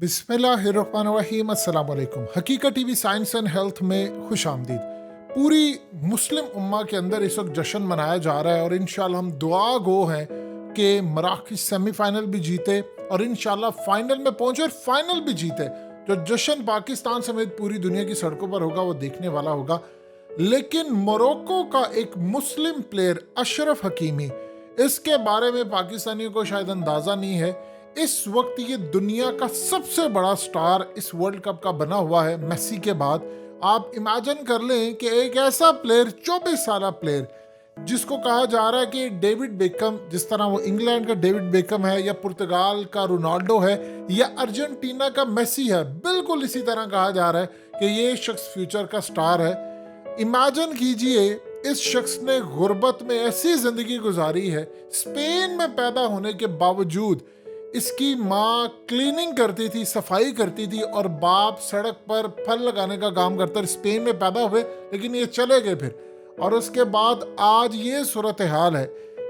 बिस्मिल्लाहिर्रहमानिर्रहीम अस्सलाम वालेकुम। हकीकत टीवी साइंस एंड हेल्थ में खुश आमदीद। पूरी मुस्लिम उम्मा के अंदर इस वक्त जश्न मनाया जा रहा है और इंशाल्लाह हम दुआ गो हैं कि मराकश सेमीफाइनल भी जीते और इंशाल्लाह फाइनल में पहुंचे और फाइनल भी जीते। जो जश्न पाकिस्तान समेत पूरी दुनिया की सड़कों पर होगा वो देखने वाला होगा। लेकिन मोरक्को का एक मुस्लिम प्लेयर अशरफ हकीमी, इसके बारे में पाकिस्तानियों को शायद अंदाज़ा नहीं है। इस वक्त ये दुनिया का सबसे बड़ा स्टार इस वर्ल्ड कप का बना हुआ है मेसी के बाद। आप इमेजिन कर लें कि एक ऐसा प्लेयर, 24 साल प्लेयर, जिसको कहा जा रहा है कि डेविड बेकम, जिस तरह वो इंग्लैंड का डेविड बेकम है या पुर्तगाल का रोनाल्डो है या अर्जेंटीना का मेसी है, बिल्कुल इसी तरह कहा जा रहा है कि ये शख्स फ्यूचर का स्टार है। इमेजिन कीजिए, इस शख्स ने गुर्बत में ऐसी जिंदगी गुजारी है। स्पेन में पैदा होने के बावजूद इसकी माँ क्लीनिंग करती थी, सफाई करती थी और बाप सड़क पर फल लगाने का काम करता। स्पेन में पैदा हुए लेकिन ये चले गए फिर, और उसके बाद आज ये सूरत हाल है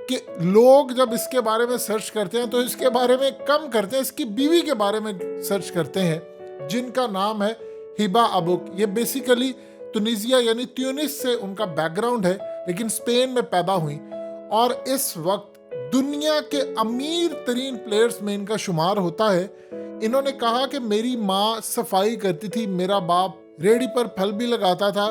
कि लोग जब इसके बारे में सर्च करते हैं तो इसके बारे में कम करते हैं, इसकी बीवी के बारे में सर्च करते हैं जिनका नाम है हिबा अबुक। ये बेसिकली तुनिसिया यानी ट्यूनिस से उनका बैकग्राउंड है लेकिन स्पेन में पैदा हुई और इस वक्त दुनिया के अमीर तरीन प्लेयर्स में इनका शुमार होता है। इन्होंने कहा कि मेरी माँ सफाई करती थी, मेरा बाप रेडी पर फल भी लगाता था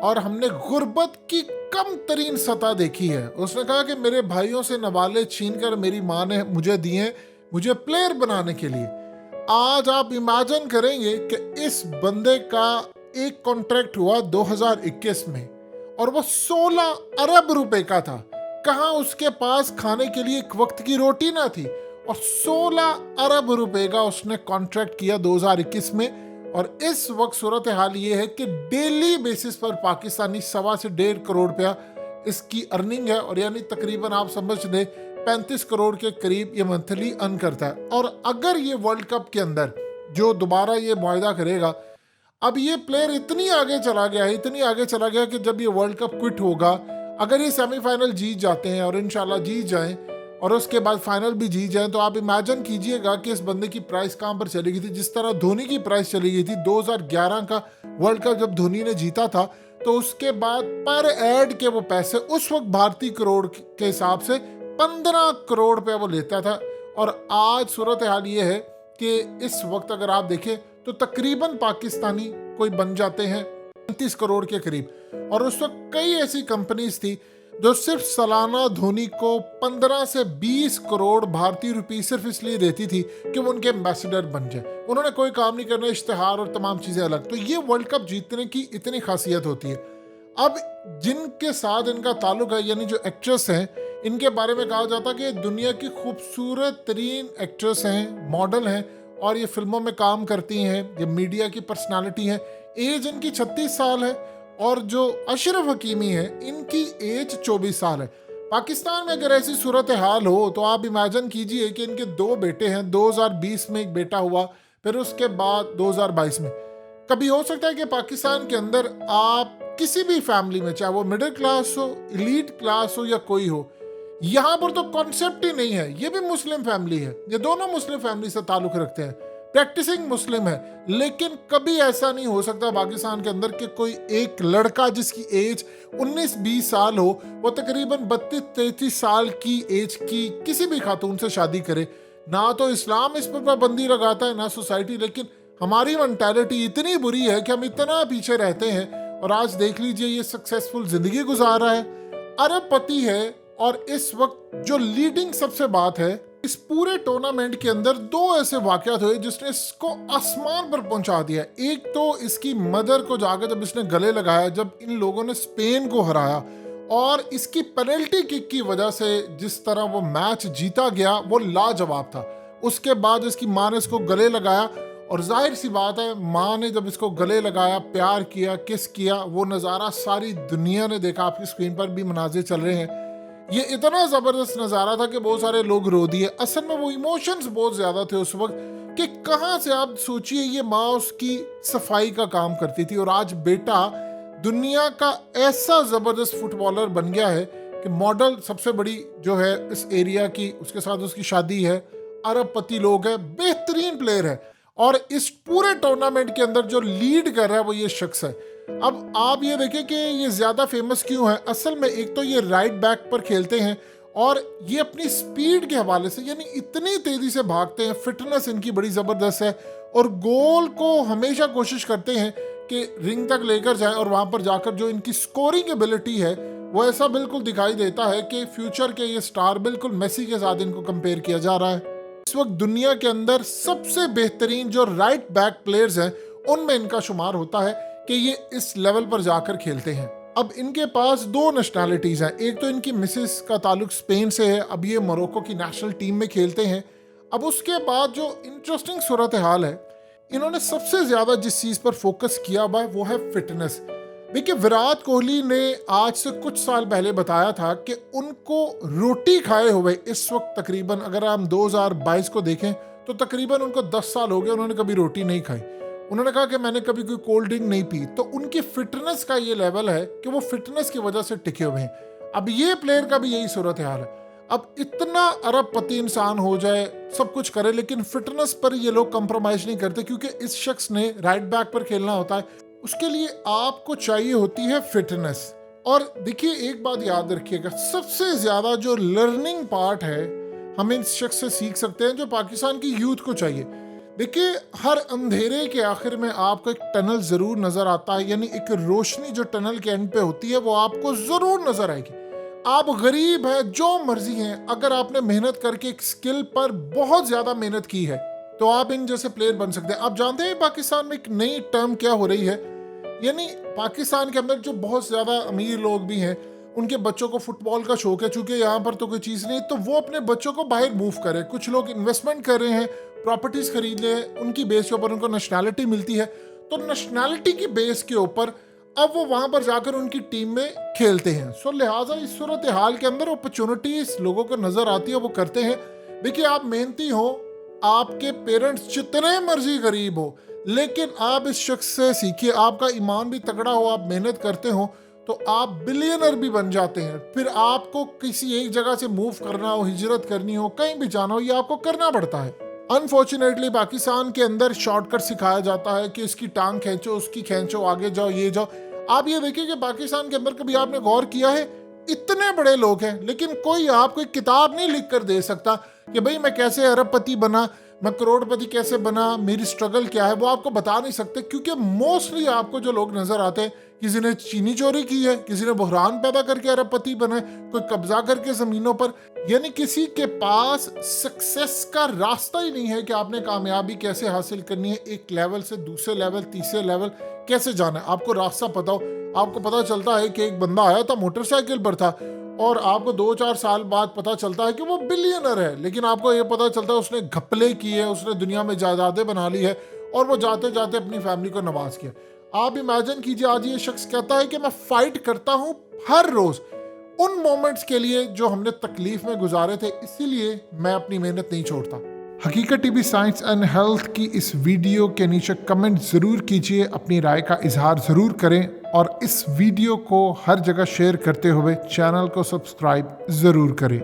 और हमने गुर्बत की कम तरीन सतह देखी है। उसने कहा कि मेरे भाइयों से नवाले छीनकर मेरी माँ ने मुझे दिए, मुझे प्लेयर बनाने के लिए। आज आप इमेजिन करेंगे कि इस बंदे का एक कॉन्ट्रैक्ट हुआ 2021 में और वो 16 अरब रुपए का था। कहाँ उसके पास खाने के लिए एक वक्त की रोटी ना थी और 16 अरब रुपए का उसने कॉन्ट्रैक्ट किया 2021 में। और इस वक्त सूरत हाल ये है कि डेली बेसिस पर पाकिस्तानी 1.25 से 1.5 करोड़ रुपया इसकी अर्निंग है, और यानी तकरीबन आप समझ लें 35 करोड़ के करीब ये मंथली अर्न करता है। और अगर ये वर्ल्ड कप के अंदर जो दोबारा ये मुआहदा करेगा, अब ये प्लेयर इतनी आगे चला गया कि जब ये वर्ल्ड कप क्विट होगा, अगर ये सेमीफाइनल जीत जाते हैं और इंशाल्लाह जीत जाएं और उसके बाद फाइनल भी जीत जाएं, तो आप इमेजिन कीजिएगा कि इस बंदे की प्राइस कहाँ पर चली गई थी। जिस तरह धोनी की प्राइस चली गई थी 2011 का वर्ल्ड कप जब धोनी ने जीता था, तो उसके बाद पर एड के वो पैसे उस वक्त भारतीय करोड़ के हिसाब से 15 करोड़ रुपया वो लेता था। और आज सूरत हाल ये है कि इस वक्त अगर आप देखें तो तकरीबन पाकिस्तानी कोई बन जाते हैं 35 करोड़ के करीब। और उस वक्त कई ऐसी कंपनीज थी जो सिर्फ सालाना धोनी को 15 से 20 करोड़ भारतीय रुपए सिर्फ इसलिए देती थी कि वो उनके एम्बेसडर बन जाए। उन्होंने कोई काम नहीं करना, इश्तिहार और तमाम चीज़ें अलग। तो ये वर्ल्ड कप जीतने की इतनी खासियत होती है। अब जिनके साथ इनका ताल्लुक है, यानी जो एक्ट्रेस हैं, इनके बारे में कहा जाता है कि दुनिया की खूबसूरत तरीन एक्ट्रेस हैं, मॉडल हैं और ये फिल्मों में काम करती हैं, ये मीडिया की पर्सनालिटी हैं। एज इनकी 36 साल है और जो अशरफ हकीमी है इनकी एज 24 साल है। पाकिस्तान में अगर ऐसी सूरत हाल हो तो आप इमेजिन कीजिए कि इनके 2 बेटे हैं। 2020 में एक बेटा हुआ, फिर उसके बाद 2022 में। कभी हो सकता है कि पाकिस्तान के अंदर आप किसी भी फैमिली में, चाहे वो मिडिल क्लास हो, एलीट क्लास हो या कोई हो, यहाँ पर तो कॉन्सेप्ट ही नहीं है। ये भी मुस्लिम फैमिली है, ये दोनों मुस्लिम फैमिली से ताल्लुक रखते हैं, प्रैक्टिसिंग मुस्लिम है। लेकिन कभी ऐसा नहीं हो सकता पाकिस्तान के अंदर कि कोई एक लड़का जिसकी एज 19-20 साल हो, वो तकरीबन 32-33 साल की एज की किसी भी खातून से शादी करे। ना तो इस्लाम इस पर पाबंदी लगाता है, ना सोसाइटी, लेकिन हमारी मेंटालिटी इतनी बुरी है कि हम इतना पीछे रहते हैं। और आज देख लीजिए, ये सक्सेसफुल जिंदगी गुजार रहा है, अरबपति है। और इस वक्त जो लीडिंग सबसे बात है, इस पूरे टूर्नामेंट के अंदर 2 ऐसे वाकयात हुए जिसने इसको आसमान पर पहुंचा दिया। एक तो इसकी मदर को जाकर जब इसने गले लगाया, जब इन लोगों ने स्पेन को हराया, और इसकी पेनल्टी किक की वजह से जिस तरह वो मैच जीता गया वो लाजवाब था। उसके बाद इसकी माँ ने इसको गले लगाया और जाहिर सी बात है, माँ ने जब इसको गले लगाया, प्यार किया, किस किया, वो नज़ारा सारी दुनिया ने देखा। आपकी स्क्रीन पर भी मनाज़िर चल रहे हैं। ये इतना ज़बरदस्त नज़ारा था कि बहुत सारे लोग रो दिए। असल में वो इमोशंस बहुत ज़्यादा थे उस वक्त कि कहाँ से, आप सोचिए, ये माँ उसकी सफाई का काम करती थी और आज बेटा दुनिया का ऐसा ज़बरदस्त फुटबॉलर बन गया है कि मॉडल सबसे बड़ी जो है इस एरिया की, उसके साथ उसकी शादी है, अरबपति लोग है, बेहतरीन प्लेयर है। और इस पूरे टूर्नामेंट के अंदर जो लीड कर रहा है वो ये शख्स है। अब आप ये देखें कि ये ज़्यादा फेमस क्यों है। असल में एक तो ये राइट बैक पर खेलते हैं और ये अपनी स्पीड के हवाले से यानी इतनी तेज़ी से भागते हैं, फिटनेस इनकी बड़ी ज़बरदस्त है और गोल को हमेशा कोशिश करते हैं कि रिंग तक लेकर जाएं और वहाँ पर जाकर जो इनकी स्कोरिंग एबिलिटी है वो ऐसा बिल्कुल दिखाई देता है कि फ्यूचर के ये स्टार बिल्कुल मेसी के साथ इनको कंपेयर किया जा रहा है। इस वक्त दुनिया के अंदर सबसे बेहतरीन जो राइट बैक प्लेयर्स हैं उनमें इनका शुमार होता है कि ये इस लेवल पर जाकर खेलते हैं। अब इनके पास दो नेशनैलिटीज़ हैं। एक तो इनकी मिसेस का ताल्लुक स्पेन से है, अब ये मोरक्को की नेशनल टीम में खेलते हैं। अब उसके बाद जो इंटरेस्टिंग सूरत हाल है, इन्होंने सबसे ज़्यादा जिस चीज़ पर फोकस किया हुआ है वो है फिटनेस। देखिए विराट कोहली ने आज से कुछ साल पहले बताया था कि उनको रोटी खाए हुए इस वक्त तकरीबन अगर हम 2022 को देखें तो तकरीबन उनको 10 साल हो गए, उन्होंने कभी रोटी नहीं खाई। उन्होंने कहा कि मैंने कभी कोई कोल्ड ड्रिंक नहीं पी। तो उनकी फिटनेस का ये लेवल है कि वो फिटनेस की वजह से टिके हुए हैं। अब ये प्लेयर का भी यही सूरत हाल है। अब इतना अरबपति इंसान हो जाए, सब कुछ करे, लेकिन फिटनेस पर ये लोग कंप्रोमाइज नहीं करते क्योंकि इस शख्स ने राइट बैक पर खेलना होता है। उसके लिए आपको चाहिए होती है फिटनेस। और देखिए एक बात याद रखिएगा, सबसे ज़्यादा जो लर्निंग पार्ट है हम इस शख्स से सीख सकते हैं जो पाकिस्तान की यूथ को चाहिए। देखिए हर अंधेरे के आखिर में आपको एक टनल ज़रूर नज़र आता है, यानी एक रोशनी जो टनल के एंड पे होती है वो आपको ज़रूर नज़र आएगी। आप गरीब हैं, जो मर्जी हैं, अगर आपने मेहनत करके एक स्किल पर बहुत ज़्यादा मेहनत की है तो आप इन जैसे प्लेयर बन सकते हैं। आप जानते हैं पाकिस्तान में एक नई टर्म क्या हो रही है, यानी पाकिस्तान के अंदर जो बहुत ज़्यादा अमीर लोग भी हैं उनके बच्चों को फुटबॉल का शौक है, चूंकि यहाँ पर तो कोई चीज़ नहीं, तो वो अपने बच्चों को बाहर मूव करें। कुछ लोग इन्वेस्टमेंट कर रहे हैं, प्रॉपर्टीज़ खरीद रहे हैं, उनकी बेस के ऊपर उनको नेशनैलिटी मिलती है। तो नेशनैलिटी की बेस के ऊपर अब वो वहाँ पर जाकर उनकी टीम में खेलते हैं। सो लिहाजा इस सूरत हाल के अंदर अपॉर्चुनिटीज लोगों को नज़र आती है, वो करते हैं। देखिए आप मेहनती हो, आपके पेरेंट्स जितने मर्जी गरीब हो, लेकिन आप इस शख्स से सीखिए, आपका ईमान भी तगड़ा हो, आप मेहनत करते हो तो आप बिलियनर भी बन जाते हैं। फिर आपको किसी एक जगह से मूव करना हो, हिजरत करनी हो, कहीं भी जाना हो, ये आपको करना पड़ता है। अनफॉर्चुनेटली पाकिस्तान के अंदर शॉर्टकट सिखाया जाता है कि इसकी टांग खींचो, उसकी खींचो, आगे जाओ, ये जाओ। आप ये देखिए कि पाकिस्तान के अंदर कभी आपने गौर किया है, इतने बड़े लोग हैं लेकिन कोई आपको एक किताब नहीं लिख कर दे सकता कि भाई मैं कैसे अरबपति बना, मैं करोड़पति कैसे बना, मेरी स्ट्रगल क्या है, वो आपको बता नहीं सकते। क्योंकि मोस्टली आपको जो लोग नजर आते हैं, किसी ने चीनी चोरी की है, किसी ने बहरान पैदा करके अरबपति बना है, कोई कब्जा करके जमीनों पर, यानी किसी के पास सक्सेस का रास्ता ही नहीं है कि आपने कामयाबी कैसे हासिल करनी है, एक लेवल से दूसरे लेवल, तीसरे लेवल कैसे जाना है, आपको रास्ता पता हो। आपको पता चलता है कि एक बंदा आया था मोटरसाइकिल पर था और आपको 2-4 साल बाद पता चलता है कि वो बिलियनर है, लेकिन आपको ये पता चलता है उसने घपले किए, उसने दुनिया में जायदादें बना ली है और वो जाते जाते अपनी फैमिली को नवाज किया। आप इमेजिन कीजिए, आज ये शख्स कहता है कि मैं फाइट करता हूँ हर रोज उन मोमेंट्स के लिए जो हमने तकलीफ में गुजारे थे, इसीलिए मैं अपनी मेहनत नहीं छोड़ता। हकीकत टीवी साइंस एंड हेल्थ की इस वीडियो के नीचे कमेंट ज़रूर कीजिए, अपनी राय का इजहार ज़रूर करें और इस वीडियो को हर जगह शेयर करते हुए चैनल को सब्सक्राइब ज़रूर करें।